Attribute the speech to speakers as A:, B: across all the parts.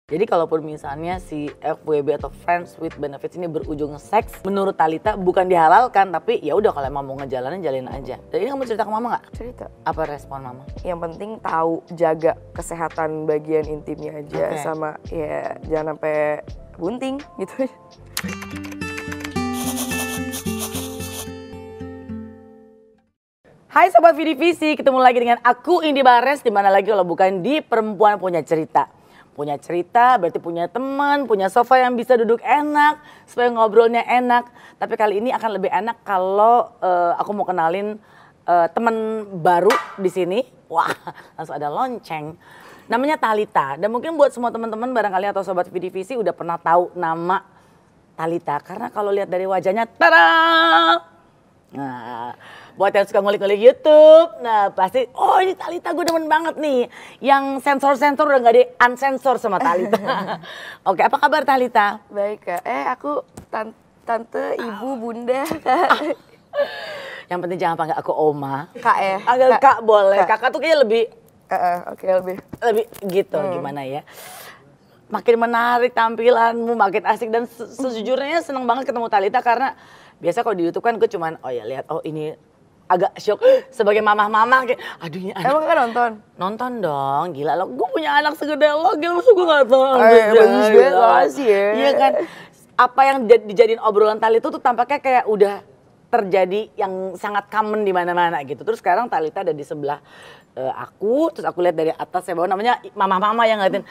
A: Jadi kalaupun misalnya si FWB atau Friends with Benefits ini berujung seks, menurut Thalita bukan dihalalkan, tapi ya udah kalau emang mau ngejalanin jalin aja. Dan ini kamu cerita ke mama nggak?
B: Cerita.
A: Apa respon mama?
B: Yang penting tahu jaga kesehatan bagian intimnya aja, sama ya jangan sampai bunting gitu.
A: Hai Sobat Vidivisi, ketemu lagi dengan aku Indi Bares, dimana lagi kalau bukan di Perempuan Punya Cerita. Punya cerita berarti punya teman, punya sofa yang bisa duduk enak, supaya ngobrolnya enak. Tapi kali ini akan lebih enak kalau aku mau kenalin teman baru di sini. Wah, langsung ada lonceng. Namanya Thalita. Dan mungkin buat semua teman-teman barangkali atau Sobat Vidivisi udah pernah tahu nama Thalita. Karena kalau lihat dari wajahnya, tada! Nah, buat yang suka ngulik-ngulik YouTube, nah pasti, oh ini Thalita gue demen banget nih. Yang sensor-sensor udah gak di unsensor sama Thalita. Oke, apa kabar Thalita?
B: Baik Kak, aku tante, ibu, bunda.
A: Yang penting jangan panggil aku Oma.
B: Kak ya?
A: Panggil Kak boleh, Kakak tuh kayaknya lebih
B: Oke, lebih
A: gitu, gimana ya. Makin menarik tampilanmu, makin asik dan sejujurnya seneng banget ketemu Thalita karena biasa kalau di YouTube kan gue cuman oh ya lihat oh ini agak shock sebagai mamah-mamah kayak aduh ini anak.
B: Emang kan nonton?
A: Nonton dong, gila lo. Gue punya anak segede lo, gila masa gue gak tahu.
B: Bagus banget, makasih ya.
A: Iya kan, apa yang dijadiin obrolan Thalita tuh tampaknya kayak udah terjadi yang sangat common di mana-mana gitu. Terus sekarang Thalita ada di sebelah aku, terus aku lihat dari atas saya bawa namanya mamah-mamah yang ngeliatin.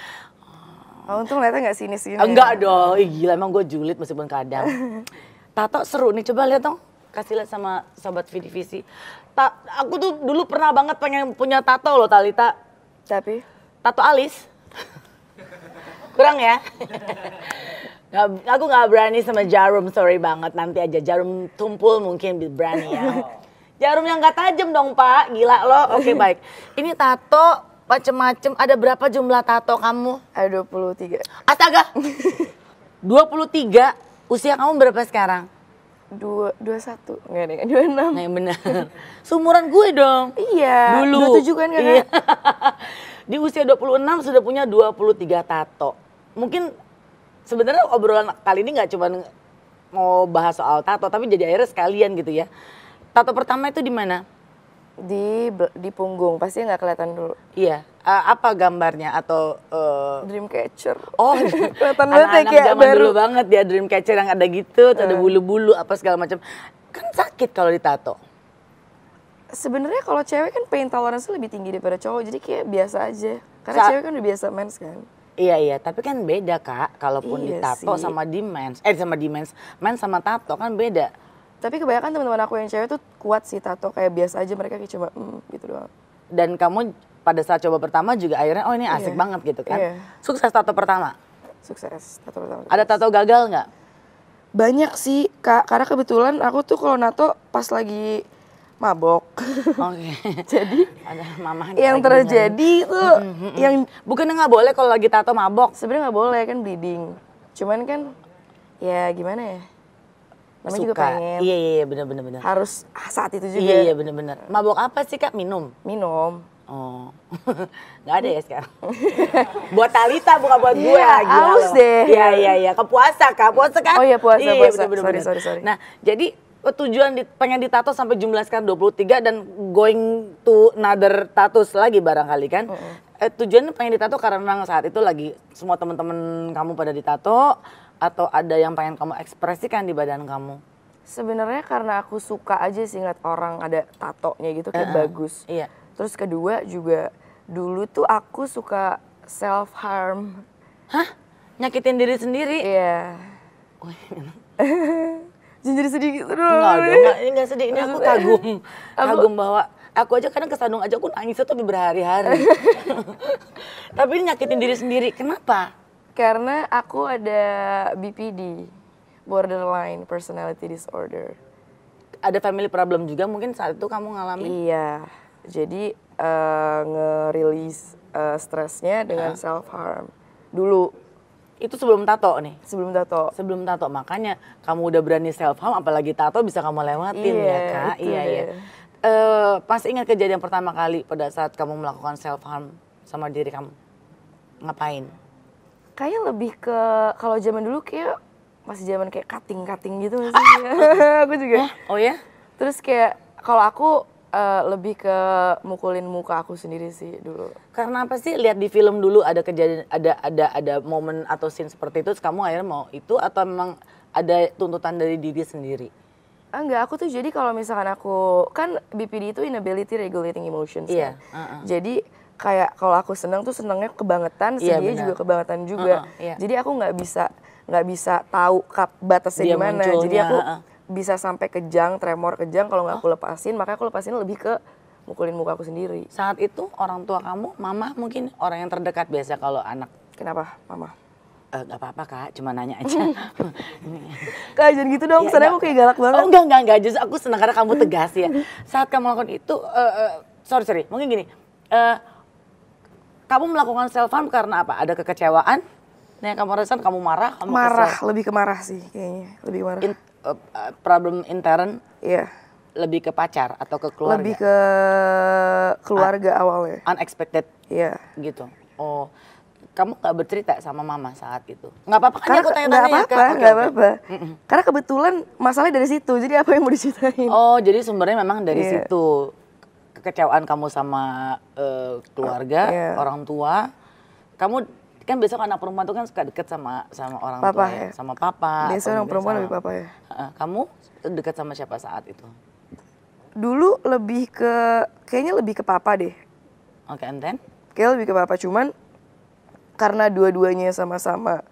B: Oh, untung lihatnya gak sinis-sinis.
A: Enggak dong, gila emang gue julid meskipun kadang. Tato seru nih, coba lihat dong. Kasih lihat sama Sobat Vidivisi. Aku tuh dulu pernah banget pengen punya tato loh Thalita.
B: Tapi?
A: Tato alis. Kurang ya? Aku gak berani sama jarum, sorry banget. Nanti aja jarum tumpul mungkin berani ya. Jarum yang gak tajam dong Pak, gila lo. Oke baik. Ini tato macem-macem, ada berapa jumlah tato kamu?
B: Ada 23.
A: Astaga! 23? Usia kamu berapa sekarang?
B: 21, enggak deh, 26.
A: Nah yang benar. Seumuran gue dong.
B: Iya,
A: dulu.
B: 27 kan Kakak?
A: Iya. Di usia 26 sudah punya 23 tato. Mungkin sebenarnya obrolan kali ini gak cuma mau bahas soal tato, tapi jadi akhirnya sekalian gitu ya. Tato pertama itu di mana?
B: Di punggung, pasti nggak kelihatan dulu.
A: Iya, apa gambarnya atau
B: Dreamcatcher.
A: Oh,
B: kelihatan banget ya kayak
A: zaman
B: baru.
A: dulu banget ya Dreamcatcher yang ada gitu, ada bulu-bulu apa segala macam. Kan sakit kalau ditato.
B: Sebenarnya kalau cewek kan pain tolerance lebih tinggi daripada cowok, jadi kayak biasa aja. Karena cewek kan udah biasa mens kan.
A: Iya, tapi kan beda Kak, kalaupun
B: Iya
A: ditato
B: sih.
A: sama mens sama tato kan beda.
B: Tapi kebanyakan teman-teman aku yang cewek tuh kuat sih tato, kayak biasa aja, mereka kayak coba gitu doang.
A: Dan kamu pada saat coba pertama juga akhirnya oh ini asik banget gitu kan.
B: Iya.
A: Sukses tato pertama.
B: Sukses, tato pertama.
A: Ada tato gagal nggak?
B: Banyak sih Kak, karena kebetulan aku tuh kalau nato pas lagi mabok.
A: Oke.
B: Jadi
A: Ada mama
B: yang
A: lagi
B: terjadi tuh yang
A: bukannya nggak boleh kalau lagi tato mabok.
B: sebenarnya nggak boleh kan bleeding. Cuman kan ya gimana ya? Namanya juga
A: Suka.
B: pengen.
A: Iya benar.
B: Harus saat itu juga.
A: Iya benar. Mabok apa sih Kak? Minum. Oh, nggak ada ya sekarang. Buat Thalita bukan buat gue.
B: Iya, haus deh.
A: Iya. Ke puasa Kak, puasa kan?
B: Oh iya, puasa.
A: Bener.
B: Sorry.
A: Nah, jadi tujuan pengen ditato sampai jumlah sekarang 23 dan going to another tattoo lagi barangkali kan. Tujuan pengen ditato karena memang saat itu lagi semua teman-teman kamu pada ditato atau ada yang pengen kamu ekspresikan di badan kamu?
B: Sebenarnya karena aku suka aja sih ngeliat orang ada tatonya gitu kayak bagus.
A: Iya.
B: Terus kedua juga dulu tuh aku suka self harm.
A: Hah? Nyakitin diri sendiri?
B: Iya. Jadi sedih gitu dong.
A: Enggak dong, ini enggak sedih. Ini aku kagum bahwa aku aja kadang kesandung aja aku nangis tuh berhari-hari. Tapi ini nyakitin diri sendiri. Kenapa?
B: Karena aku ada BPD, borderline personality disorder.
A: Ada family problem juga mungkin saat itu kamu ngalamin?
B: Iya. Jadi nge-release stresnya dengan self harm. Dulu.
A: Itu sebelum tato nih?
B: Sebelum tato.
A: Sebelum tato, makanya kamu udah berani self harm apalagi tato bisa kamu lewatin ya Kak? Iya. Pas ingat kejadian pertama kali pada saat kamu melakukan self harm sama diri kamu? Ngapain?
B: Kayaknya lebih ke kalau zaman dulu kayak masih zaman kayak cutting gitu nggak sih? Aku juga.
A: Oh ya?
B: Terus kayak kalau aku lebih ke mukulin muka aku sendiri sih dulu.
A: Karena apa sih lihat di film dulu ada kejadian ada momen atau scene seperti itu terus kamu akhirnya mau itu atau memang ada tuntutan dari diri sendiri?
B: Enggak, aku tuh jadi kalau misalkan aku kan BPD itu inability regulating emotions
A: Iya.
B: ya. Jadi kayak kalau aku seneng tuh senengnya kebangetan,
A: Iya,
B: sedihnya
A: benar.
B: juga kebangetan juga.
A: Iya.
B: Jadi aku nggak bisa tahu batasnya
A: Dia
B: di mana.
A: munculnya,
B: Jadi aku bisa sampai kejang, tremor kejang kalau nggak aku lepasin, makanya aku lepasin lebih ke mukulin muka aku sendiri.
A: Saat itu orang tua kamu, mama mungkin orang yang terdekat biasa kalau anak.
B: Kenapa, Mama?
A: Gak apa-apa Kak, cuma nanya aja.
B: Kak, jangan gitu dong, kesannya aku kayak galak banget.
A: Oh enggak, justru aku senang karena kamu tegas ya. Saat kamu melakukan itu, sorry, mungkin gini, kamu melakukan self harm karena apa? Ada kekecewaan? Nah, yang kamu rasakan kamu marah, kamu
B: Marah,
A: kesel.
B: lebih ke marah sih kayaknya, lebih ke marah.
A: Problem intern
B: Iya,
A: lebih ke pacar atau ke keluarga?
B: lebih ke keluarga awalnya.
A: Unexpected
B: Iya.
A: gitu. Oh, kamu gak bercerita sama mama saat itu? Gak apa-apa kan aku tanya-tanya ya Kak?
B: Nggak apa-apa. Karena kebetulan masalahnya dari situ, jadi apa yang mau diceritain?
A: Oh, jadi sumbernya memang dari
B: Iya.
A: situ. Kekecewaan kamu sama keluarga,
B: Iya.
A: orang tua. Kamu kan besok anak perempuan tuh kan suka deket sama orang
B: Papa,
A: tua
B: ya.
A: sama papa.
B: Biasanya
A: atau
B: orang
A: mungkin
B: perempuan
A: sama-
B: lebih papa ya.
A: Kamu dekat sama siapa saat itu?
B: Dulu lebih ke, kayaknya lebih ke papa deh.
A: Oke, and then?
B: Kayaknya lebih ke papa, cuman karena dua-duanya sama-sama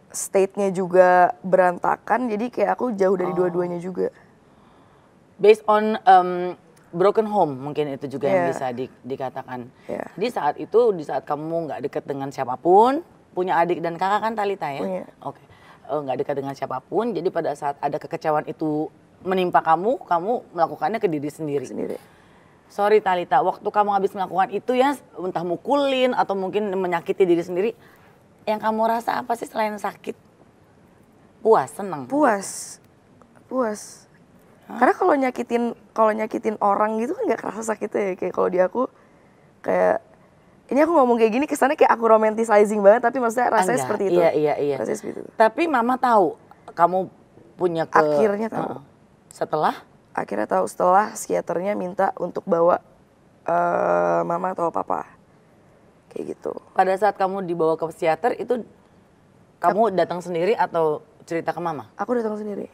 B: state-nya juga berantakan, jadi kayak aku jauh dari dua-duanya juga.
A: Based on broken home mungkin itu juga yang
B: Iya.
A: bisa dikatakan.
B: Iya.
A: Jadi saat itu, di saat kamu nggak deket dengan siapapun, punya adik dan kakak kan Talita ya?
B: Punya.
A: Oke. Nggak dekat dengan siapapun, jadi pada saat ada kekecewaan itu menimpa kamu melakukannya ke diri sendiri. Sorry Talita, waktu kamu habis melakukan itu ya, entah mukulin atau mungkin menyakiti diri sendiri, yang kamu rasa apa sih selain sakit? Puas, senang?
B: Puas. Karena kalau nyakitin orang gitu kan nggak kerasa sakitnya ya. Kayak kalau di aku kayak ini aku ngomong kayak gini kesannya kayak aku romanticizing banget, tapi maksudnya rasanya
A: Enggak,
B: seperti itu.
A: Iya.
B: Rasanya seperti itu.
A: Tapi mama tahu kamu punya
B: Akhirnya tahu.
A: Setelah?
B: Akhirnya tahu setelah psikiaternya minta untuk bawa mama atau papa. Kayak gitu.
A: Pada saat kamu dibawa ke psikiater itu kamu datang sendiri atau cerita ke mama?
B: Aku datang sendiri.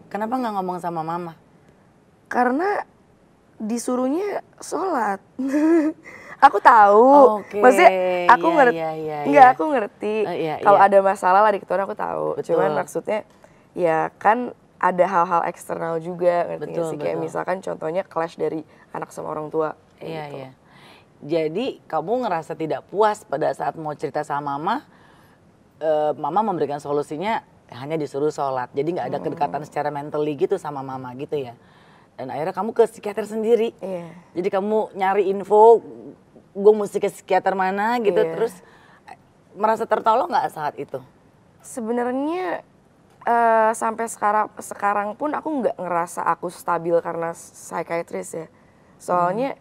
A: Kenapa nggak ngomong sama mama?
B: Karena disuruhnya sholat. Aku tahu.
A: Oke,
B: Maksudnya aku
A: iya,
B: ngerti.
A: iya.
B: Enggak, aku ngerti.
A: Iya,
B: Kalau
A: iya.
B: ada masalah lah di ketuaan aku tahu.
A: Betul.
B: Cuman maksudnya ya kan ada hal-hal eksternal juga, ngerti nggak
A: Betul,
B: sih? Kayak
A: betul.
B: misalkan contohnya clash dari anak sama orang tua. kayak
A: Iya,
B: gitu.
A: iya. Jadi kamu ngerasa tidak puas pada saat mau cerita sama mama, mama memberikan solusinya hanya disuruh sholat. Jadi nggak ada kedekatan secara mentally gitu sama mama gitu ya. Dan akhirnya kamu ke psikiater sendiri.
B: Iya.
A: Jadi kamu nyari info, gue mesti ke psikiater mana gitu,
B: Iya.
A: terus merasa tertolong nggak saat itu?
B: Sebenarnya sampai sekarang pun aku nggak ngerasa aku stabil karena psikiatris ya. Soalnya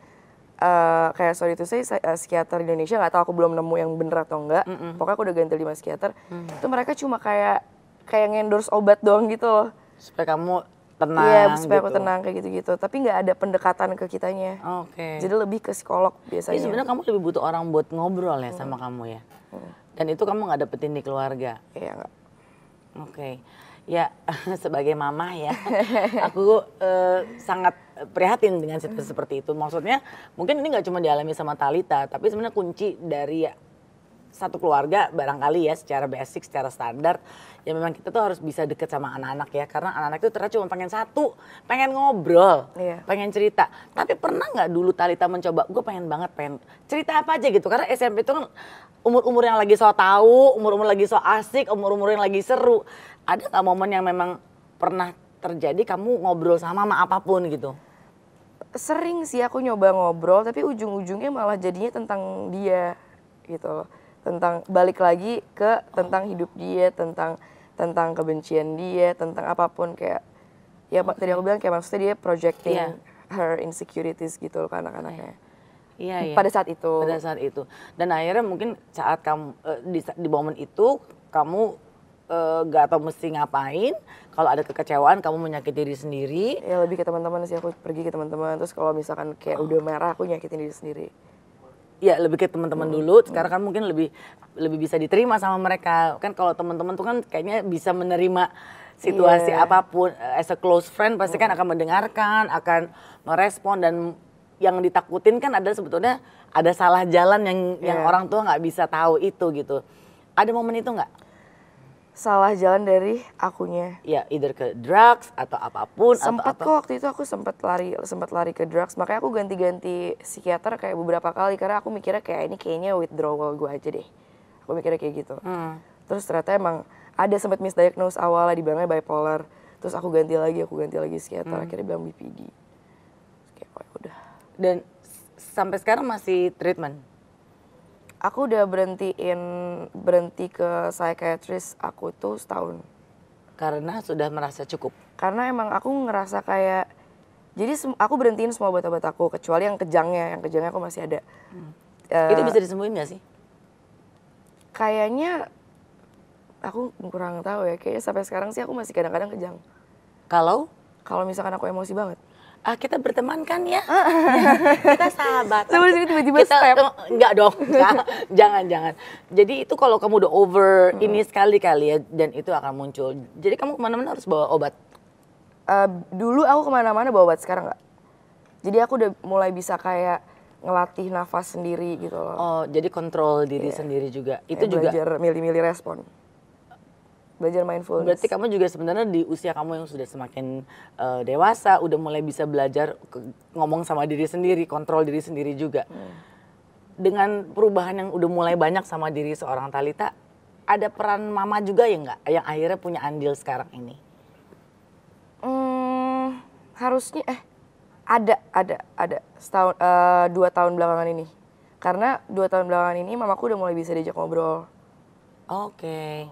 B: kayak sorry to say psikiater di Indonesia nggak tahu, aku belum nemu yang bener atau enggak. Pokoknya aku udah ganti 5 psikiater. Itu mereka cuma kayak ngendorse obat doang gitu loh.
A: Supaya kamu tenang.
B: Iya, supaya aku
A: gitu.
B: tenang kayak gitu-gitu. Tapi nggak ada pendekatan ke kitanya.
A: Oke.
B: Jadi lebih ke psikolog biasanya.
A: Jadi sebenarnya kamu lebih butuh orang buat ngobrol ya sama kamu ya. Dan itu kamu nggak dapetin di keluarga.
B: Iya nggak.
A: Oke, ya sebagai mama ya, aku sangat prihatin dengan situasi seperti itu. Maksudnya mungkin ini nggak cuma dialami sama Talita, tapi sebenarnya kunci dari satu keluarga barangkali ya secara basic, secara standar, ya memang kita tuh harus bisa deket sama anak-anak ya. Karena anak-anak itu ternyata cuma pengen satu, pengen ngobrol,
B: Iya.
A: pengen cerita. Tapi pernah nggak dulu Talita mencoba, gue pengen cerita apa aja gitu. Karena SMP itu kan umur-umur yang lagi so tahu, umur-umur lagi so asik, umur-umur yang lagi seru. Ada nggak momen yang memang pernah terjadi kamu ngobrol sama mama apapun gitu?
B: Sering sih aku nyoba ngobrol, tapi ujung-ujungnya malah jadinya tentang dia gitu loh. Tentang balik lagi ke tentang hidup dia, tentang kebencian dia, tentang apapun kayak ya tadi aku bilang kayak maksudnya dia projecting
A: Iya.
B: her insecurities gitu loh ke anak-anaknya.
A: Iya, iya.
B: pada saat itu.
A: Pada saat itu. Dan akhirnya mungkin saat kamu di momen itu kamu gak tahu mesti ngapain. Kalau ada kekecewaan kamu menyakiti diri sendiri.
B: Ya lebih ke teman-teman sih, aku pergi ke teman-teman. Terus kalau misalkan kayak udah marah, aku nyakitin diri sendiri.
A: Ya lebih ke teman-teman dulu. Sekarang kan mungkin lebih bisa diterima sama mereka. Kan kalau teman-teman tuh kan kayaknya bisa menerima situasi apapun. As a close friend pasti kan akan mendengarkan, akan merespon, dan yang ditakutin kan ada sebetulnya ada salah jalan yang orang tua nggak bisa tahu itu gitu. Ada momen itu nggak?
B: Salah jalan dari akunya.
A: Ya, either ke drugs atau apapun.
B: Sempat
A: atau
B: kok waktu itu aku sempat lari ke drugs. Makanya aku ganti-ganti psikiater kayak beberapa kali karena aku mikirnya kayak ini kayaknya withdrawal gue aja deh. Aku mikirnya kayak gitu. Terus ternyata emang ada sempat misdiagnose awalnya dibilangnya bipolar. Terus aku ganti lagi psikiater. Akhirnya bilang BPD. Kayak oh, udah.
A: Dan sampai sekarang masih treatment?
B: Aku udah berhenti ke psychiatrist aku tuh setahun.
A: Karena sudah merasa cukup?
B: Karena emang aku ngerasa kayak, jadi aku berhentiin semua obat-obat aku, kecuali yang kejangnya aku masih ada.
A: Itu bisa disembuhin gak sih?
B: Kayaknya, aku kurang tahu ya, kayaknya sampai sekarang sih aku masih kadang-kadang kejang.
A: Kalau
B: misalkan aku emosi banget.
A: Kita berteman kan ya? Kita sahabat.
B: Sama sini tiba-tiba step.
A: Enggak dong, jangan. Jadi itu kalau kamu udah over ini sekali ya, dan itu akan muncul. Jadi kamu kemana-mana harus bawa obat?
B: Dulu aku kemana-mana bawa obat, sekarang nggak. Jadi aku udah mulai bisa kayak ngelatih nafas sendiri gitu loh.
A: Oh, jadi kontrol diri sendiri juga. Itu juga
B: belajar milih-milih respon. Belajar mindfulness.
A: Berarti kamu juga sebenarnya di usia kamu yang sudah semakin dewasa, udah mulai bisa belajar ngomong sama diri sendiri, kontrol diri sendiri juga. Dengan perubahan yang udah mulai banyak sama diri seorang Thalita, ada peran mama juga ya nggak, yang akhirnya punya andil sekarang ini?
B: Harusnya ada setahun 2 tahun belakangan ini. Karena 2 tahun belakangan ini mamaku udah mulai bisa diajak ngobrol.
A: Oke.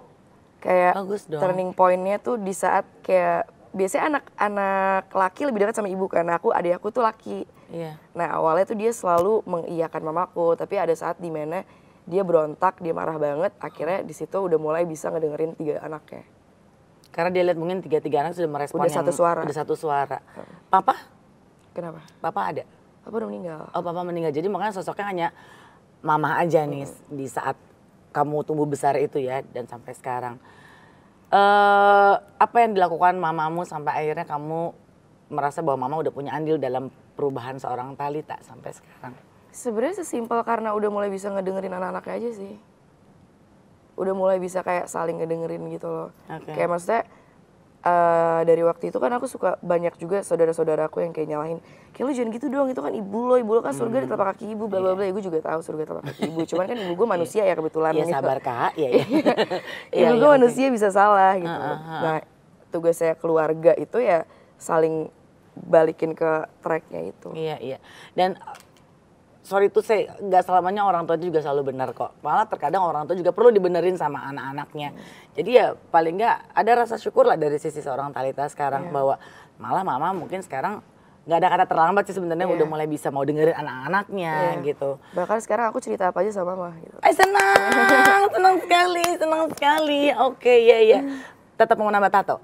B: Kayak
A: Bagus dong.
B: turning point-nya tuh di saat kayak biasanya anak laki lebih dekat sama ibu, karena adik aku tuh laki.
A: Iya.
B: Nah awalnya tuh dia selalu mengiyakan mamaku, tapi ada saat dimana dia berontak, dia marah banget, akhirnya di situ udah mulai bisa ngedengerin 3 anaknya.
A: Karena dia lihat mungkin 3 anak sudah merespon
B: Udah satu suara.
A: Papa?
B: Kenapa?
A: Papa ada?
B: Papa udah meninggal.
A: Oh, papa meninggal. Jadi makanya sosoknya hanya mama aja nih di saat kamu tumbuh besar itu ya, dan sampai sekarang. Apa yang dilakukan mamamu sampai akhirnya kamu merasa bahwa mama udah punya andil dalam perubahan seorang Thalita sampai sekarang?
B: Sebenarnya sesimpel karena udah mulai bisa ngedengerin anak-anaknya aja sih. Udah mulai bisa kayak saling ngedengerin gitu loh.
A: Okay.
B: Kayak maksudnya dari waktu itu kan aku suka banyak juga saudara-saudaraku yang kayak nyalahin, kayak lu jangan gitu dong, itu kan ibu lo kan surga di telapak kaki ibu, bla bla bla. Gue juga tahu surga di telapak kaki ibu, cuman kan ibu gue manusia ya kebetulan.
A: Iya
B: gitu.
A: sabar kak, iya.
B: Ibu gue manusia bisa salah gitu. Nah tugas saya keluarga itu ya saling balikin ke tracknya itu.
A: Iya. Dan sorry tuh saya nggak selamanya orang tua juga selalu benar kok. Malah terkadang orang tua juga perlu dibenerin sama anak-anaknya. Jadi ya paling nggak ada rasa syukur lah dari sisi seorang Thalita sekarang bahwa malah mama mungkin sekarang nggak ada kata terlambat sih sebenarnya, udah mulai bisa mau dengerin anak-anaknya gitu.
B: Bahkan sekarang aku cerita apa aja sama mama gitu.
A: Senang sekali. Oke, iya. Tetap mau nambah tato?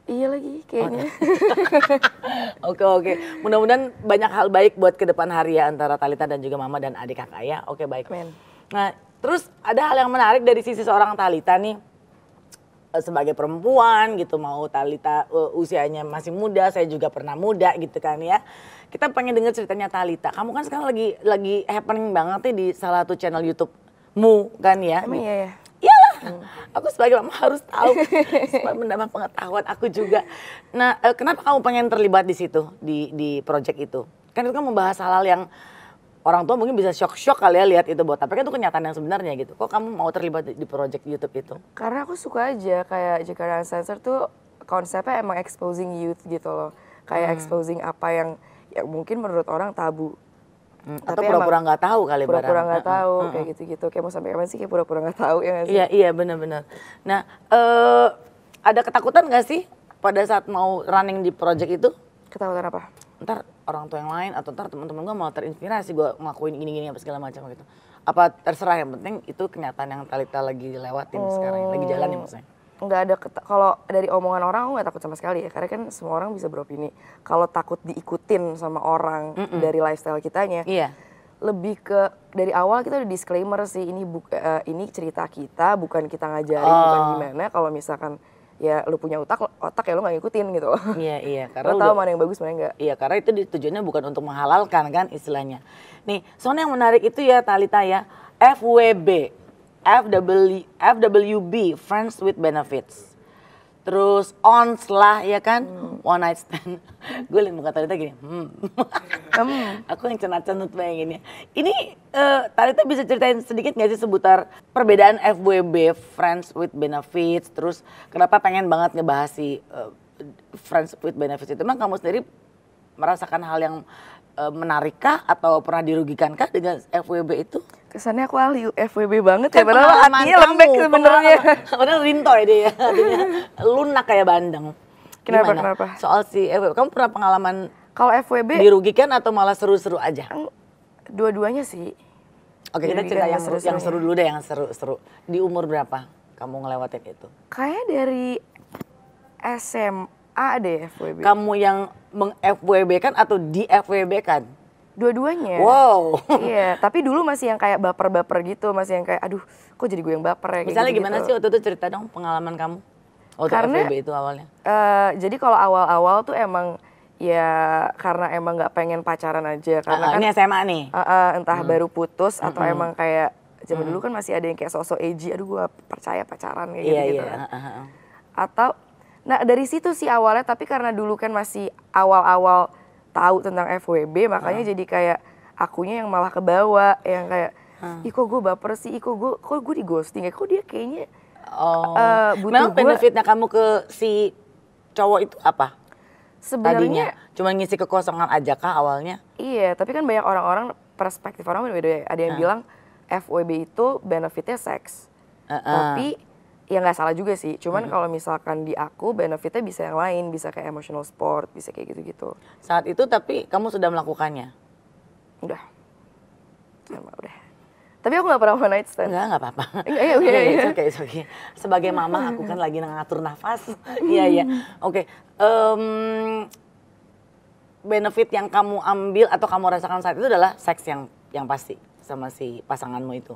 B: Iya lagi kayaknya.
A: Oke. Mudah-mudahan banyak hal baik buat ke depan hari ya antara Thalita dan juga mama dan adik kakak ya. Oke, baik.
B: Amen.
A: Nah, terus ada hal yang menarik dari sisi seorang Thalita nih. Sebagai perempuan gitu, mau Thalita usianya masih muda, saya juga pernah muda gitu kan ya. Kita pengen denger ceritanya Thalita. Kamu kan sekarang lagi happening banget nih di salah satu channel YouTube-mu kan ya.
B: Emang iya ya?
A: Iyalah, aku sebagai mama harus tahu supaya menambah pengetahuan aku juga. Nah, kenapa kamu pengen terlibat di situ, di project itu? Kan itu kan membahas hal-hal yang orang tua mungkin bisa shock kali ya lihat itu, tapi kan itu kenyataan yang sebenarnya gitu. Kok kamu mau terlibat di project YouTube itu?
B: Karena aku suka aja, kayak Jakarta Uncensored tuh konsepnya emang exposing youth gitu loh. Kayak exposing apa yang mungkin menurut orang tabu.
A: Atau pura-pura nggak tahu kali,
B: pura-pura nggak tahu kayak gitu-gitu. Kayak mau sampai kapan sih kayak pura-pura nggak tahu ya nggak sih?
A: Iya benar-benar. Nah, ada ketakutan nggak sih pada saat mau running di project itu?
B: Ketakutan apa?
A: Ntar orang tua yang lain atau ntar teman-teman gue malah terinspirasi gue ngelakuin gini-gini apa segala macam gitu. Apa terserah, yang penting itu kenyataan yang Talitha lagi lewatin sekarang, lagi jalan ya maksudnya.
B: Nggak ada, kalau dari omongan orang aku nggak takut sama sekali ya, karena kan semua orang bisa beropini. Kalau takut diikutin sama orang dari lifestyle kitanya, lebih ke dari awal kita udah disclaimer sih, ini cerita kita, bukan kita ngajarin, bukan gimana. Kalau misalkan ya lu punya otak ya lu nggak ngikutin gitu loh.
A: Iya, karena
B: lu tahu mana yang bagus mana yang enggak.
A: Iya, karena itu tujuannya bukan untuk menghalalkan kan istilahnya. Nih, soalnya yang menarik itu ya Talitha ya, FWB, Friends with Benefits. Terus ONS lah ya kan, One Night Stand. Gue liat muka Talitha gini, Aku yang cenat-cenut bayanginnya. Ini Talitha bisa ceritain sedikit gak sih seputar perbedaan FWB, Friends with Benefits, terus kenapa pengen banget ngebahas si Friends with Benefits itu? Emang kamu sendiri merasakan hal yang menarikkah atau pernah dirugikankah dengan FWB itu?
B: Kesannya aku ahli FWB banget ya,
A: Kan
B: padahal hatinya lembek sebenarnya.
A: Padahal rinto ya dia, hatinya lunak kayak bandeng.
B: Kenapa?
A: Soal si FWB, kamu pernah pengalaman
B: kalau FWB
A: dirugikan atau malah seru-seru aja?
B: Dua-duanya sih.
A: Oke, kita cerita yang seru dulu deh, yang seru-seru. Di umur berapa kamu ngelewatin itu?
B: Kayak dari SMA deh FWB.
A: Kamu yang meng-FWB kan atau di-FWB kan?
B: Dua-duanya.
A: Wow.
B: Iya, tapi dulu masih yang kayak baper-baper gitu, masih yang kayak aduh kok jadi gue yang baper ya.
A: Misalnya
B: gitu,
A: gimana sih waktu itu, cerita dong pengalaman kamu waktu FWB itu awalnya?
B: Jadi kalau awal-awal tuh emang ya karena emang nggak pengen pacaran aja. Karena kan
A: ini SMA nih?
B: Entah baru putus atau emang kayak zaman dulu kan masih ada yang kayak sosok edgy, aduh gue percaya pacaran kayak gitu kan. Atau, nah dari situ sih awalnya, tapi karena dulu kan masih awal-awal tahu tentang FWB, makanya jadi kayak akunya yang malah kebawa, yang kayak ih kok gue baper sih, kok gue di ghosting ya, kok dia kayaknya butuh
A: memang benefitnya kamu ke si cowok itu apa?
B: Sebenarnya
A: cuma ngisi kekosongan aja kah awalnya?
B: Iya, tapi kan banyak orang-orang, perspektif orang beda-beda. Ada yang bilang FWB itu benefitnya seks, tapi ya nggak salah juga sih. Cuman kalau misalkan di aku benefitnya bisa yang lain, bisa kayak emotional support, bisa kayak gitu-gitu.
A: Saat itu tapi kamu sudah melakukannya?
B: Udah. Tapi aku nggak pernah one night stand.
A: Nggak apa-apa.
B: Iya.
A: Oke. Sebagai mama aku kan lagi ngatur nafas. Iya. Oke. Benefit yang kamu ambil atau kamu rasakan saat itu adalah seks yang pasti sama si pasanganmu itu.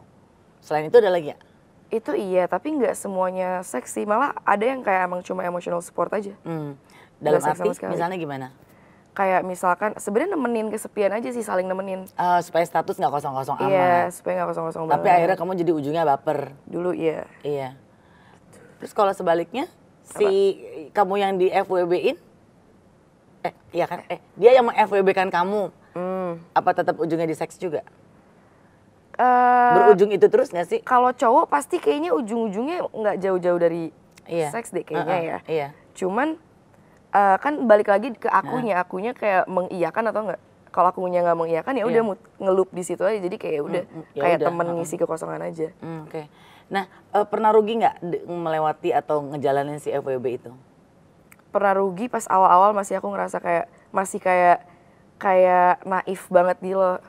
A: Selain itu ada lagi ya?
B: Itu iya, tapi nggak semuanya seksi. Malah ada yang kayak emang cuma emotional support aja.
A: Dalam arti misalnya gimana?
B: Kayak misalkan sebenarnya nemenin kesepian aja sih, saling nemenin.
A: Supaya status nggak kosong-kosong amat.
B: Iya, supaya nggak kosong-kosong banget.
A: Tapi akhirnya kamu jadi ujungnya baper.
B: Dulu iya.
A: Iya. Terus kalau sebaliknya, si kamu yang di FWB-in, dia yang meng-FWB-kan kamu, apa tetap ujungnya di seks juga? Berujung itu terus nggak sih?
B: Kalau cowok pasti kayaknya ujung-ujungnya nggak jauh-jauh dari seks deh kayaknya ya.
A: Iya.
B: Cuman kan balik lagi ke akunya kayak mengiyakan atau enggak. Kalau akunya nggak mengiyakan ya udah ngelup di situ aja. Jadi kayak udah kayak temen ngisi kekosongan aja.
A: Oke. Nah, pernah rugi nggak melewati atau ngejalanin si FWB itu?
B: Pernah rugi pas awal-awal, masih aku ngerasa masih kayak naif banget gitu loh.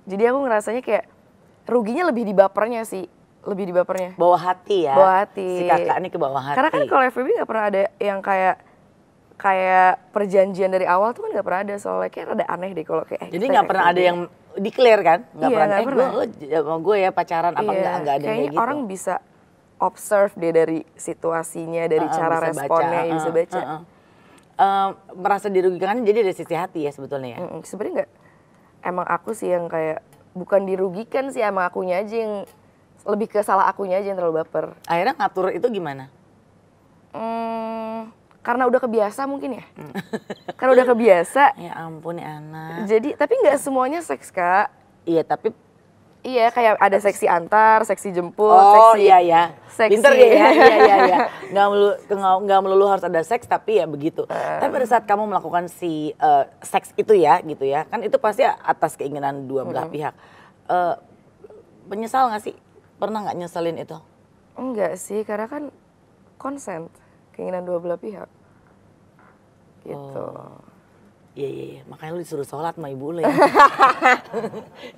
B: Jadi aku ngerasanya kayak ruginya lebih di bapernya sih. Lebih di bapernya.
A: Bawa hati ya?
B: Bawa hati.
A: Si kakak ini ke bawah hati.
B: Karena kan kalau FWB nggak pernah ada yang kayak perjanjian dari awal tuh kan nggak pernah ada, soalnya kayak ada aneh deh kalau kayak.
A: Jadi nggak pernah ada yang declare kan? Nggak pernah. Gue ya pacaran apa nggak ada yang kayak gitu.
B: Orang bisa observe deh dari situasinya, dari cara responnya, yang bisa baca.
A: Merasa dirugikan jadi dari sisi hati ya sebetulnya ya?
B: Sebenarnya nggak. Emang aku sih yang kayak bukan dirugikan sih, emang akunya aja yang lebih ke salah akunya aja yang terlalu baper.
A: Akhirnya ngatur itu gimana?
B: Karena udah kebiasa mungkin ya. Karena udah kebiasa.
A: Ya ampun ya anak.
B: Jadi tapi nggak semuanya seks Kak.
A: Iya tapi.
B: Iya kayak ada seksi antar, seksi jemput,
A: seksi. Iya.
B: Seksi.
A: Pinter ya. Iya. Nggak melulu harus ada seks tapi ya begitu. Tapi pada saat kamu melakukan si seks itu ya gitu ya. Kan itu pasti atas keinginan dua belah pihak. Menyesal nggak sih? Pernah nggak nyeselin itu?
B: Enggak sih, karena kan consent. Keinginan dua belah pihak gitu.
A: Iya, makanya lu disuruh sholat sama ibu lu ya.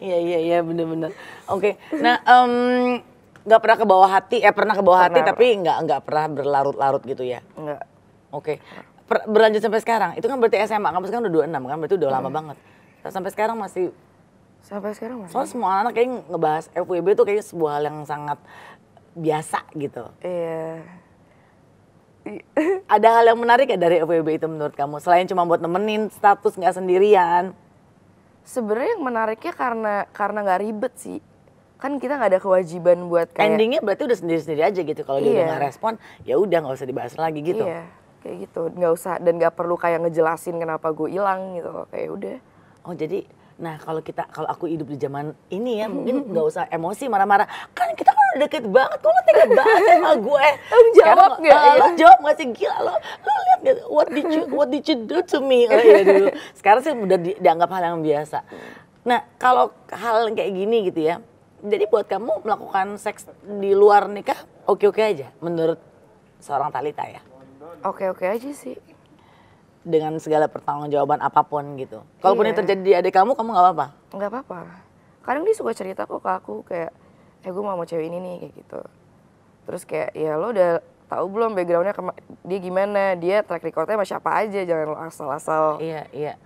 A: Iya, bener-bener. Oke, nah nggak pernah ke bawah hati, pernah ke bawah hati tapi nggak pernah berlarut-larut gitu ya?
B: Enggak.
A: Oke, berlanjut sampai sekarang, itu kan berarti SMA, kamu sekarang udah 26 kan, berarti udah lama banget. Sampai sekarang masih?
B: Sampai sekarang masih.
A: Soalnya semua anak kayak ngebahas FWB tuh kayak sebuah hal yang sangat biasa gitu.
B: Iya.
A: Ada hal yang menarik ya dari FWB itu menurut kamu? Selain cuma buat nemenin status nggak sendirian.
B: Sebenarnya yang menariknya karena nggak ribet sih. Kan kita nggak ada kewajiban buat kayak.
A: Endingnya berarti udah sendiri-sendiri aja gitu. Kalau dia udah nggak respon, ya udah nggak usah dibahas lagi gitu.
B: Iya, kayak gitu. Nggak usah dan nggak perlu kayak ngejelasin kenapa gue hilang gitu. Kayak udah.
A: Oh jadi, nah kalau aku hidup di zaman ini ya mungkin nggak usah emosi marah-marah. Kan kita kan udah deket banget, kok lo tega banget sama gue.
B: Jawab nggak ya?
A: Lo jawab nggak sih, gila lo lihat gak, what did you do to me? Oh iya dulu. Sekarang sih udah dianggap hal yang biasa. Nah kalau hal yang kayak gini gitu ya, jadi buat kamu melakukan seks di luar nikah oke-oke aja menurut seorang Thalita ya?
B: Oke-oke aja sih.
A: Dengan segala pertanggungjawaban apapun gitu. Kalaupun itu terjadi di adik kamu nggak apa-apa?
B: Nggak apa-apa. Kadang dia suka cerita kok ke aku kayak, gue mau cewek ini nih kayak gitu. Terus kayak, ya lo udah tahu belum backgroundnya dia gimana? Dia track recordnya sama siapa aja, jangan lo asal-asal.
A: Iya.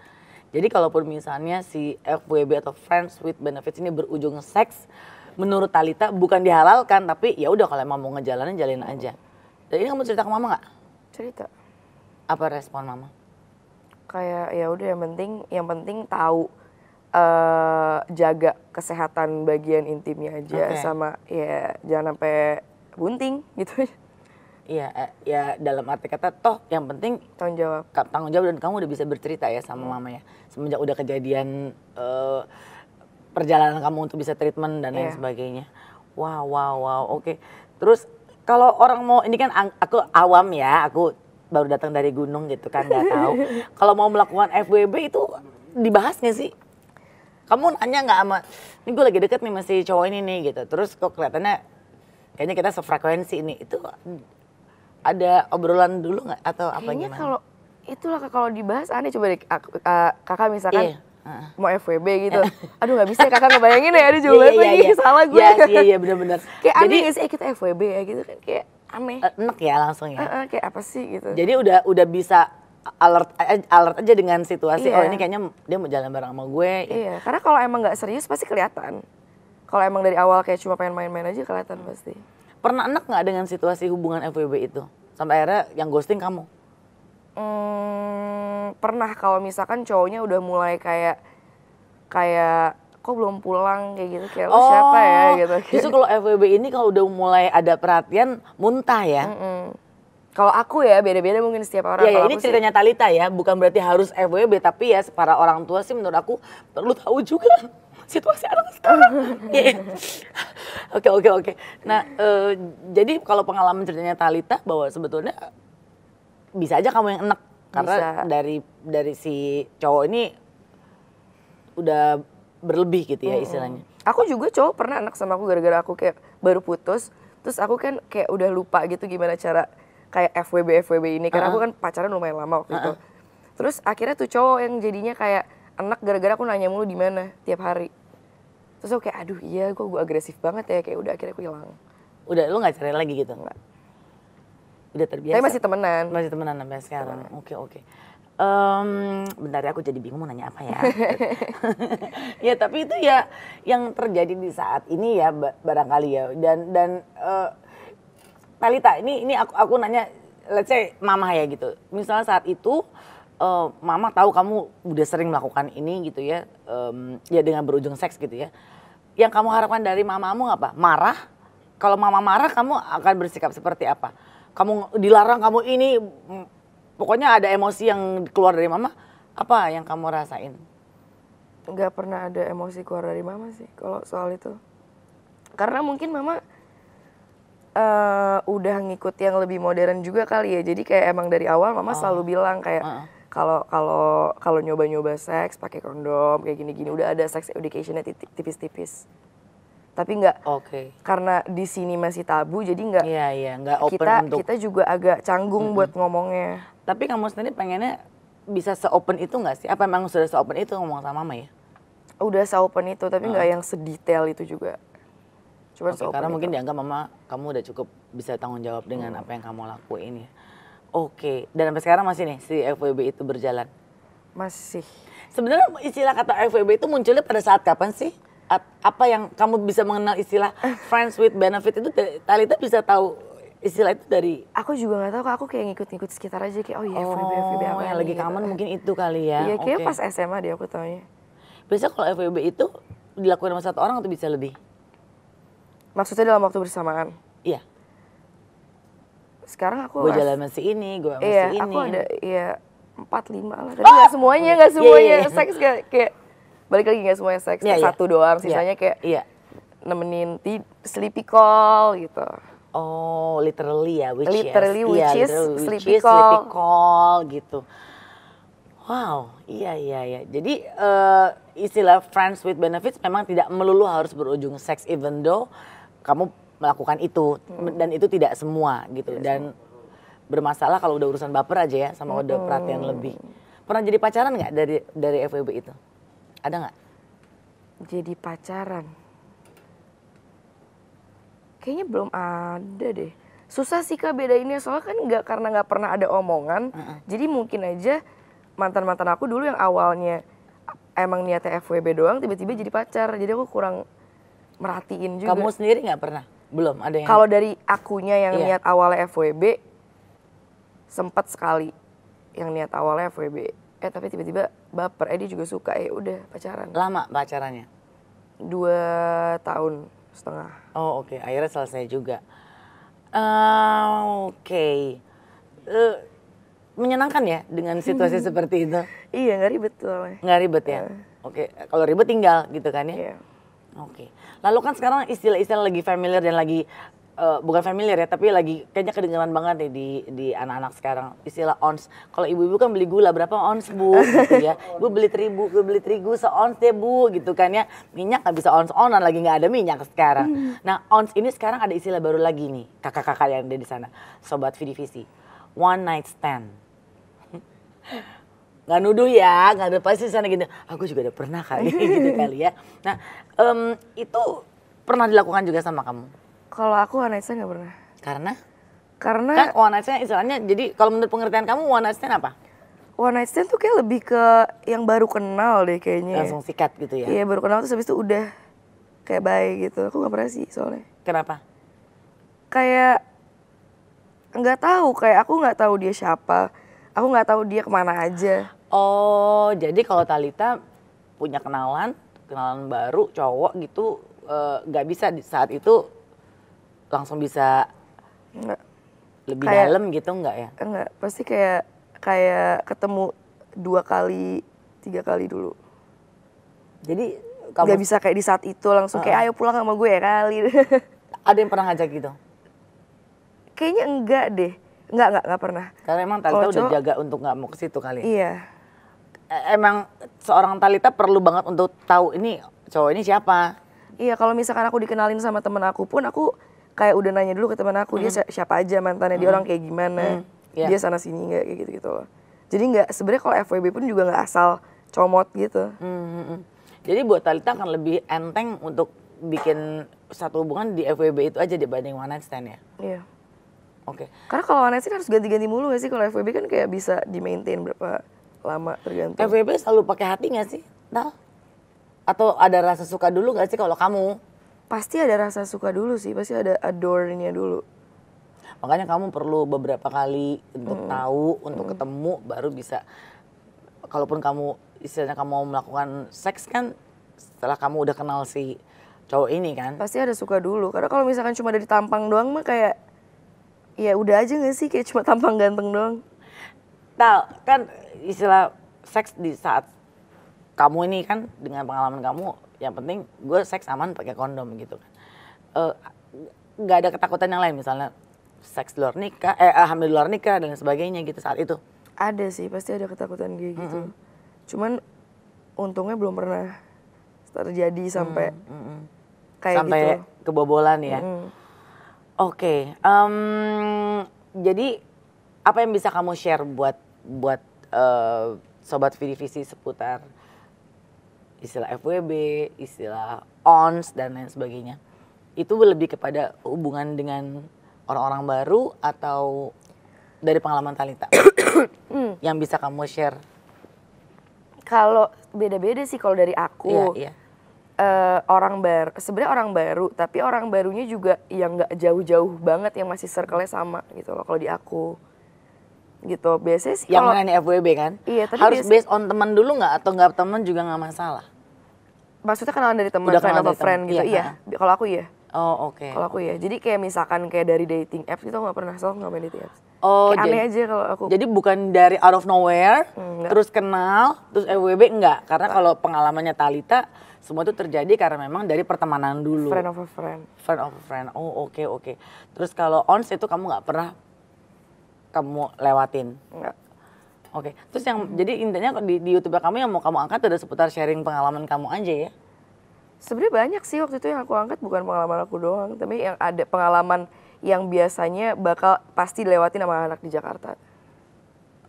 A: Jadi kalaupun misalnya si FWB atau Friends with Benefits ini berujung seks, menurut Thalita bukan dihalalkan, tapi ya udah kalau emang mau ngejalanin jalin aja. Dan ini kamu cerita ke mama nggak?
B: Cerita.
A: Apa respon mama?
B: Kayak ya udah yang penting tahu jaga kesehatan bagian intimnya aja sama ya jangan sampai bunting gitu.
A: Iya, ya dalam arti kata toh yang penting tanggung jawab dan kamu udah bisa bercerita ya sama mama ya. Semenjak udah kejadian perjalanan kamu untuk bisa treatment dan lain sebagainya. Wow, oke. Terus kalau orang mau, ini kan aku awam ya, aku baru datang dari gunung gitu kan, nggak tahu. Kalau mau melakukan FWB itu dibahas nggak sih? Kamu nanya nggak sama, ini gue lagi deket nih masih cowok ini nih gitu. Terus kok kelihatannya kayaknya kita sefrekuensi ini. Itu ada obrolan dulu nggak atau apa
B: kayaknya
A: gimana?
B: Kalau dibahas aneh, coba deh kakak misalkan mau FWB gitu. Aduh nggak bisa kakak ngebayangin ya, ada jawaban lagi salah gue.
A: Iya benar-benar.
B: Kayak aneh nggak sih kita FWB ya gitu kan, kayak aneh.
A: Enak ya langsung ya.
B: Kayak apa sih gitu.
A: Jadi udah bisa alert aja dengan situasi. Oh ini kayaknya dia mau jalan bareng sama gue.
B: Iya, karena kalau emang nggak serius pasti kelihatan. Kalau emang dari awal kayak cuma pengen main-main aja kelihatan pasti.
A: Pernah enak nggak dengan situasi hubungan FWB itu? Sampai akhirnya yang ghosting kamu?
B: Pernah, kalau misalkan cowoknya udah mulai kayak kok belum pulang kayak gitu, kayak lo siapa ya gitu.
A: Justru kalau FWB ini kalau udah mulai ada perhatian muntah ya.
B: Kalau aku ya beda-beda mungkin setiap orang.
A: Iya, ini ceritanya Thalita ya, bukan berarti harus FWB, tapi ya para orang tua sih menurut aku perlu tahu juga situasi anak sekarang. Oke. Nah, jadi kalau pengalaman ceritanya Thalita bahwa sebetulnya bisa aja kamu yang enek karena dari si cowok ini udah berlebih gitu ya istilahnya.
B: Aku juga cowok pernah enek sama aku gara-gara aku kayak baru putus, terus aku kan kayak udah lupa gitu gimana cara kayak FWB ini, karena aku kan pacaran lumayan lama waktu itu. Terus akhirnya tuh cowok yang jadinya kayak enak gara-gara aku nanya mulu di mana tiap hari. Terus aku kayak aduh iya gue agresif banget ya, kayak udah akhirnya aku hilang.
A: Udah lu gak cari lagi gitu? Enggak. Udah terbiasa?
B: Tapi masih temenan.
A: Masih temenan sampai sekarang? Oke. Bentar ya, aku jadi bingung mau nanya apa ya. Ya tapi itu ya yang terjadi di saat ini ya barangkali ya. Dan Thalita, ini aku nanya, let's say mama ya gitu. Misalnya saat itu mama tahu kamu udah sering melakukan ini gitu ya, ya dengan berujung seks gitu ya. Yang kamu harapkan dari mamamu apa? Marah? Kalau mama marah kamu akan bersikap seperti apa? Kamu dilarang, kamu ini, pokoknya ada emosi yang keluar dari mama, apa yang kamu rasain?
B: Nggak pernah ada emosi keluar dari mama sih kalau soal itu. Karena mungkin mama udah ngikut yang lebih modern juga kali ya. Jadi kayak emang dari awal mama selalu bilang kayak kalau nyoba-nyoba seks pakai kondom kayak gini-gini, udah ada sex educationnya tipis-tipis. Tapi nggak, karena di sini masih tabu jadi nggak.
A: Iya, nggak open untuk.
B: Kita juga agak canggung buat ngomongnya.
A: Tapi kamu sendiri pengennya bisa se-open itu nggak sih? Apa memang sudah se-open itu ngomong sama mama ya?
B: Udah se-open itu, tapi nggak yang sedetail itu juga. Cuman
A: Oke, karena mungkin dianggap mama kamu udah cukup bisa tanggung jawab dengan apa yang kamu lakuin ya. Oke, dan sampai sekarang masih nih si FWB itu berjalan?
B: Masih.
A: Sebenarnya istilah kata FWB itu munculnya pada saat kapan sih? Apa yang kamu bisa mengenal istilah friends with benefit itu Talita bisa tahu istilah itu dari?
B: Aku juga nggak tahu, aku kayak ngikut-ngikut sekitar aja kayak FWB apa
A: yang lagi
B: gitu.
A: common mungkin itu kali ya.
B: Iya, kayak pas SMA deh aku taunya.
A: Biasanya kalau FWB itu dilakukan sama satu orang atau bisa lebih?
B: Maksudnya dalam waktu bersamaan?
A: Iya.
B: Sekarang aku
A: gue jalan masih ini, gue masih ini.
B: Iya, aku ada 4-5 lah. Tapi nggak semuanya, seks kayak balik lagi nggak semuanya seks. Satu doang, sisanya kayak nemenin sleepy call gitu.
A: Oh, literally ya, which
B: is sleepy
A: call gitu. Wow, iya. Jadi istilah friends with benefits memang tidak melulu harus berujung seks, even though kamu melakukan itu dan itu tidak semua gitu. Dan bermasalah kalau udah urusan baper aja ya, sama udah perhatian lebih. Pernah jadi pacaran nggak dari FWB itu? Ada nggak?
B: Jadi pacaran? Kayaknya belum ada deh. Susah sih Kak bedainnya, soalnya kan karena nggak pernah ada omongan. Jadi mungkin aja mantan-mantan aku dulu yang awalnya emang niatnya FWB doang, tiba-tiba jadi pacar. Jadi aku kurang merhatiin juga.
A: Kamu sendiri nggak pernah? Belum ada yang?
B: Kalau dari akunya yang niat awalnya FWB, sempat sekali yang niat awalnya FWB. Tapi tiba-tiba baper, dia juga suka, udah pacaran.
A: Lama pacarannya?
B: 2,5 tahun.
A: Oh oke, akhirnya selesai juga. Oke. Menyenangkan ya dengan situasi seperti itu?
B: Iya, nggak ribet soalnya.
A: Nggak ribet ya? Oke, kalau ribet tinggal gitu kan ya?
B: Iya.
A: Oke. Lalu kan sekarang istilah-istilah lagi familiar dan lagi bukan familiar ya, tapi lagi kayaknya kedengeran banget nih di anak-anak sekarang. Istilah ons. Kalau ibu-ibu kan beli gula berapa ons bu, gitu ya. Bu beli terigu se-ons deh bu, gitu kan ya. Minyak nggak bisa ons-onan, lagi nggak ada minyak sekarang. Nah ons ini sekarang ada istilah baru lagi nih, kakak-kakak yang ada di sana, sobat Vidivisi. One night stand. Nggak nuduh ya, nggak ada pasti sana gitu. Aku juga udah pernah kali gitu kali ya. Nah itu pernah dilakukan juga sama kamu?
B: Kalau aku one night stand nggak pernah.
A: Karena?
B: Karena
A: kan one night stand istilahnya, jadi kalau menurut pengertian kamu one night stand apa?
B: One night stand tuh kayak lebih ke yang baru kenal deh kayaknya.
A: Langsung sikat gitu ya?
B: Iya baru kenal terus habis itu udah kayak bye gitu. Aku nggak pernah sih soalnya.
A: Kenapa?
B: Kayak nggak tahu, kayak aku nggak tahu dia siapa. Aku nggak tahu dia kemana aja.
A: Oh jadi kalau Talita punya kenalan baru cowok gitu nggak bisa di saat itu langsung bisa
B: Enggak.
A: Lebih dalam gitu enggak ya?
B: Enggak, pasti kayak ketemu 2 kali 3 kali dulu.
A: Jadi kamu
B: nggak bisa kayak di saat itu langsung kayak ayo pulang sama gue ya kali.
A: Ada yang pernah ngajak gitu?
B: Kayaknya enggak deh. Enggak pernah.
A: Karena emang Talita udah jaga untuk nggak mau ke situ kali.
B: Iya.
A: Emang seorang Talita perlu banget untuk tahu ini cowok ini siapa.
B: Iya, kalau misalkan aku dikenalin sama temen aku pun aku kayak udah nanya dulu ke temen aku dia siapa aja mantannya, dia orang kayak gimana, dia sana sini nggak kayak gitu loh. Jadi nggak, sebenarnya kalau FWB pun juga nggak asal comot gitu.
A: Jadi buat Talita akan lebih enteng untuk bikin satu hubungan di FWB itu aja dibanding one night stand ya?
B: Iya.
A: Oke.
B: Karena kalau one night stand harus ganti-ganti mulu nggak sih? Kalau FWB kan kayak bisa di-maintain berapa lama tergantung.
A: FWB selalu pakai hati nggak sih, Tal? Atau ada rasa suka dulu nggak sih kalau kamu?
B: Pasti ada rasa suka dulu sih, pasti ada adore-nya dulu.
A: Makanya kamu perlu beberapa kali untuk tahu, untuk ketemu, baru bisa. Kalaupun kamu istilahnya kamu mau melakukan seks kan, setelah kamu udah kenal si cowok ini kan.
B: Pasti ada suka dulu, karena kalau misalkan cuma dari tampang doang mah kayak, ya udah aja gak sih, kayak cuma tampang ganteng doang.
A: Tal, kan istilah seks di saat kamu ini kan, dengan pengalaman kamu, yang penting gue seks aman pakai kondom gitu kan. Gak ada ketakutan yang lain misalnya seks di luar nikah, hamil di luar nikah dan sebagainya gitu saat itu?
B: Ada sih, pasti ada ketakutan kayak gitu. Cuman untungnya belum pernah terjadi sampai kayak
A: sampai
B: gitu.
A: Kebobolan ya. Oke, jadi apa yang bisa kamu share buat Sobat Vidivisi seputar istilah FWB, istilah ONS dan lain sebagainya. Itu lebih kepada hubungan dengan orang-orang baru atau dari pengalaman Talitha yang bisa kamu share?
B: Kalau beda-beda sih kalau dari aku.
A: Iya.
B: Orang baru, sebenarnya orang baru, tapi orang barunya juga yang nggak jauh-jauh banget, yang masih circle-nya sama gitu loh kalau di aku. Gitu biasanya sih
A: Yang
B: kalau
A: mana nih FWB kan?
B: Iya, tapi
A: harus based on teman dulu nggak atau nggak teman juga nggak masalah?
B: maksudnya kenalan dari teman,
A: Udah
B: friend
A: kenalan
B: of a
A: dari
B: friend
A: teman,
B: gitu.
A: iya,
B: Iya, kalau aku iya.
A: Oh oke.
B: Kalau aku ya, jadi kayak misalkan kayak dari dating apps itu aku nggak pernah, selalu nggak main dating apps.
A: Oh,
B: Kayak aneh aja kalau aku.
A: Jadi bukan dari out of nowhere,
B: Enggak.
A: terus kenal, terus FWB enggak. Karena kalau pengalamannya Talitha, semua itu terjadi karena memang dari pertemanan dulu.
B: Friend of a friend.
A: Friend of a friend. Oh oke. Terus kalau ons itu kamu nggak pernah kamu lewatin.
B: Enggak.
A: Oke. Terus yang jadi intinya di YouTube kamu yang mau kamu angkat ada seputar sharing pengalaman kamu aja ya?
B: Sebenarnya banyak sih waktu itu yang aku angkat, bukan pengalaman aku doang, tapi yang ada pengalaman yang biasanya bakal pasti dilewatin sama anak di Jakarta.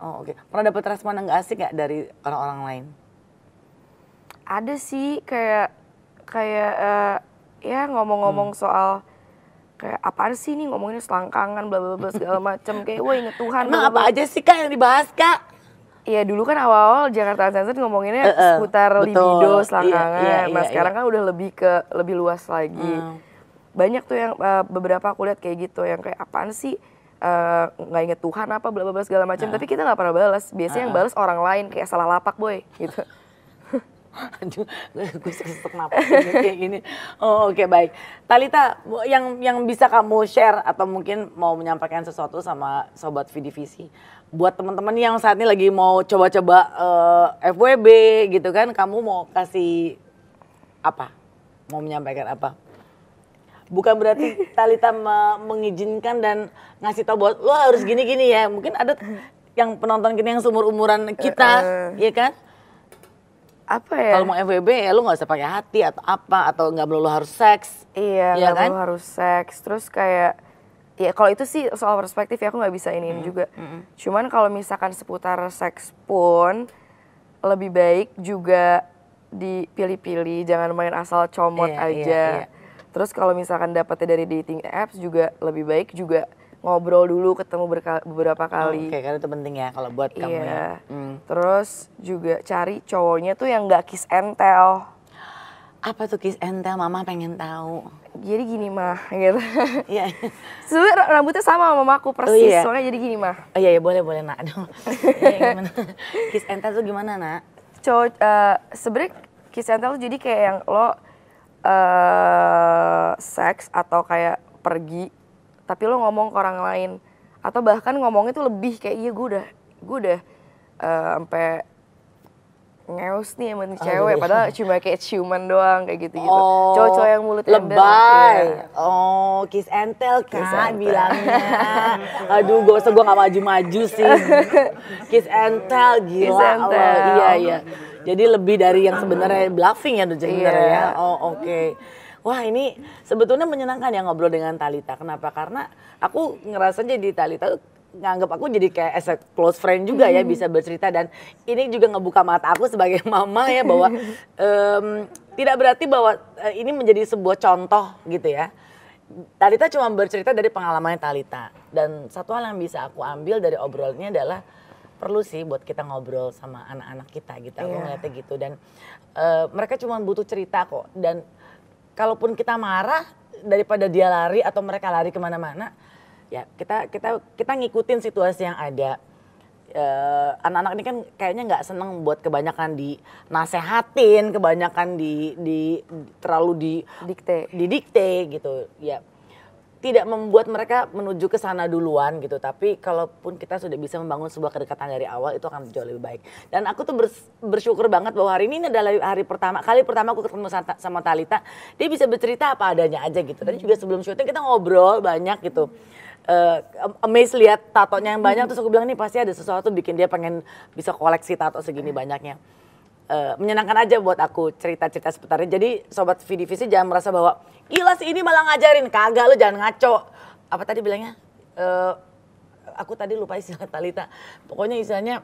A: Oh oke. Pernah dapat respon yang nggak asik nggak dari orang-orang lain?
B: Ada sih kayak ya ngomong-ngomong soal kayak apaan sih nih ngomonginnya selangkangan bla bla bla segala macam, kayak wah inget Tuhan.
A: Emang apa aja sih Kak yang dibahas Kak?
B: Iya dulu kan awal-awal Jakarta Uncensored ngomonginnya seputar
A: betul.
B: libido, selangkangan.
A: Iya,
B: Nah
A: iya.
B: sekarang kan udah lebih luas lagi. Banyak tuh yang beberapa aku lihat kayak gitu, yang kayak apaan sih nggak inget Tuhan apa bla bla bla segala macam. Tapi kita nggak pernah balas. Biasanya yang balas orang lain, kayak salah lapak boy gitu.
A: Aduh, gue sesek napas kayak gini. Oh oke, baik. Talitha, yang bisa kamu share atau mungkin mau menyampaikan sesuatu sama Sobat Vidivisi buat teman-teman yang saat ini lagi mau coba-coba FWB gitu kan, kamu mau kasih apa? Mau menyampaikan apa? Bukan berarti Talitha mengizinkan dan ngasih tahu buat lo harus gini-gini ya. Mungkin ada yang penonton kita yang seumur-umuran kita, ya kan?
B: Apa ya?
A: Kalau mau FWB ya lu nggak usah pakai hati atau apa, atau nggak melulu harus seks.
B: Iya,
A: Iya
B: nggak
A: kan?
B: perlu harus seks. Terus kayak, ya kalau itu sih soal perspektif ya aku nggak bisa iniin juga. Cuman kalau misalkan seputar seks pun lebih baik juga dipilih-pilih, jangan main asal comot
A: Iya,
B: aja.
A: iya.
B: Terus kalau misalkan dapetnya dari dating apps juga lebih baik juga ngobrol dulu, ketemu beberapa kali.
A: Oke, karena itu penting ya kalau buat kamu ya.
B: Iya. Terus juga cari cowoknya tuh yang nggak kiss and tell.
A: Apa tuh kiss and tell? Mama pengen tahu.
B: Jadi gini mah, gitu.
A: Iya.
B: Sebenernya rambutnya sama mamaku persis,
A: iya.
B: soalnya jadi gini mah.
A: Oh iya, boleh nak. Aduh. Iya, gimana? Kiss and tell tuh gimana nak?
B: Cowok, sebenernya kiss and tell tuh jadi kayak yang lo seks atau kayak pergi, tapi lo ngomong ke orang lain. Atau bahkan ngomongnya tuh lebih kayak, iya gue udah sampai ngeus nih sama nih cewek, padahal cuma kayak ciuman doang kayak gitu-gitu.
A: Oh,
B: Cowok-cowok yang mulutnya
A: lebay.
B: iya.
A: Oh, kiss and tell
B: Kiss
A: Kak
B: and tell.
A: bilangnya. Aduh, gue gak maju-maju sih. Kiss and tell, gila.
B: Kiss and
A: Allah.
B: tell.
A: Iya. Jadi lebih dari yang sebenarnya bluffing ya sebenarnya ya. Oh, oke. Wah, ini sebetulnya menyenangkan ya ngobrol dengan Talitha. Kenapa? Karena aku ngerasa jadi Talitha nganggap aku jadi kayak as a close friend juga ya, bisa bercerita, dan ini juga ngebuka mata aku sebagai mama ya bahwa tidak berarti bahwa ini menjadi sebuah contoh gitu ya. Talitha cuma bercerita dari pengalamannya Talitha, dan satu hal yang bisa aku ambil dari obrolannya adalah perlu sih buat kita ngobrol sama anak-anak kita gitu. Aku ngeliatnya gitu, dan mereka cuma butuh cerita kok, dan kalaupun kita marah daripada dia lari atau mereka lari kemana-mana, ya kita ngikutin situasi yang ada. Anak-anak ini kan kayaknya nggak seneng buat kebanyakan dinasehatin, kebanyakan terlalu didikte gitu ya. Tidak membuat mereka menuju ke sana duluan gitu, tapi kalaupun kita sudah bisa membangun sebuah kedekatan dari awal, itu akan jauh lebih baik. Dan aku tuh bersyukur banget bahwa hari ini adalah kali pertama aku ketemu sama Talitha. Dia bisa bercerita apa adanya aja gitu. Tadi juga sebelum syuting kita ngobrol banyak gitu. Amazed lihat tatonya yang banyak, terus aku bilang nih pasti ada sesuatu bikin dia pengen bisa koleksi tato segini banyaknya. Menyenangkan aja buat aku cerita-cerita seputarnya. Jadi Sobat Vidivisi jangan merasa bahwa gila sih ini malah ngajarin, kagak, lu jangan ngaco. Apa tadi bilangnya? aku tadi lupa istilah Talita. Pokoknya istilahnya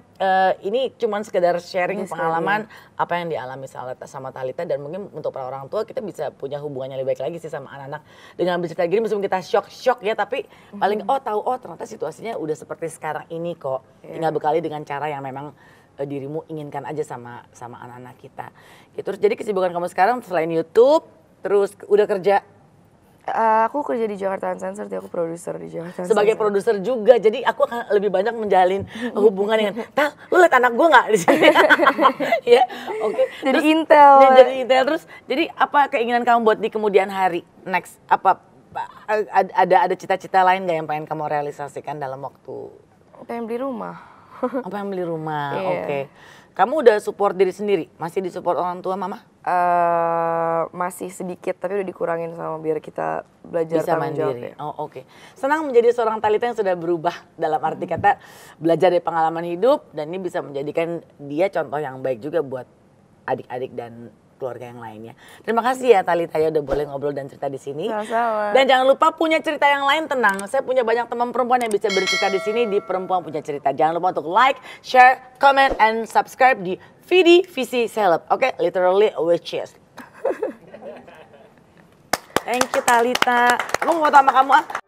A: ini cuman sekedar sharing pengalaman apa yang dialami sama Talita, dan mungkin untuk para orang tua kita bisa punya hubungannya lebih baik lagi sih sama anak-anak dengan bercerita gini, meskipun kita shock ya, tapi paling tahu ternyata situasinya udah seperti sekarang ini kok. Tinggal bekali dengan cara yang memang dirimu inginkan aja sama anak-anak kita. Gitu. Terus jadi kesibukan kamu sekarang selain YouTube, terus udah kerja?
B: Aku kerja di Jakarta Uncensored, aku produser di Jakarta Uncensored.
A: Sebagai produser juga, jadi aku akan lebih banyak menjalin hubungan dengan, Tal, lu liat anak gue nggak di sini? Ya, oke.
B: Jadi Intel.
A: Jadi Intel terus. Jadi apa keinginan kamu buat di kemudian hari? Next, apa ada cita-cita lain nggak yang pengen kamu realisasikan dalam waktu?
B: Pengen beli rumah.
A: Apa yang beli rumah?
B: Iya.
A: Oke. Kamu udah support diri sendiri? Masih disupport orang tua mama?
B: Masih sedikit, tapi udah dikurangin sama biar kita belajar
A: Bisa
B: tanggung jawab.
A: mandiri. Oh, oke. Senang menjadi seorang Talita yang sudah berubah dalam arti kata belajar dari pengalaman hidup, dan ini bisa menjadikan dia contoh yang baik juga buat adik-adik dan keluarga yang lainnya. Terima kasih ya Talita ya udah boleh ngobrol dan cerita di sini.
B: Sama-sama.
A: Dan jangan lupa punya cerita yang lain, tenang. Saya punya banyak teman perempuan yang bisa bercerita di sini di Perempuan Punya Cerita. Jangan lupa untuk like, share, comment, and subscribe di Vidi Visi Seleb. Oke, literally witches. Thank you Talita. Aku mau foto sama kamu ah.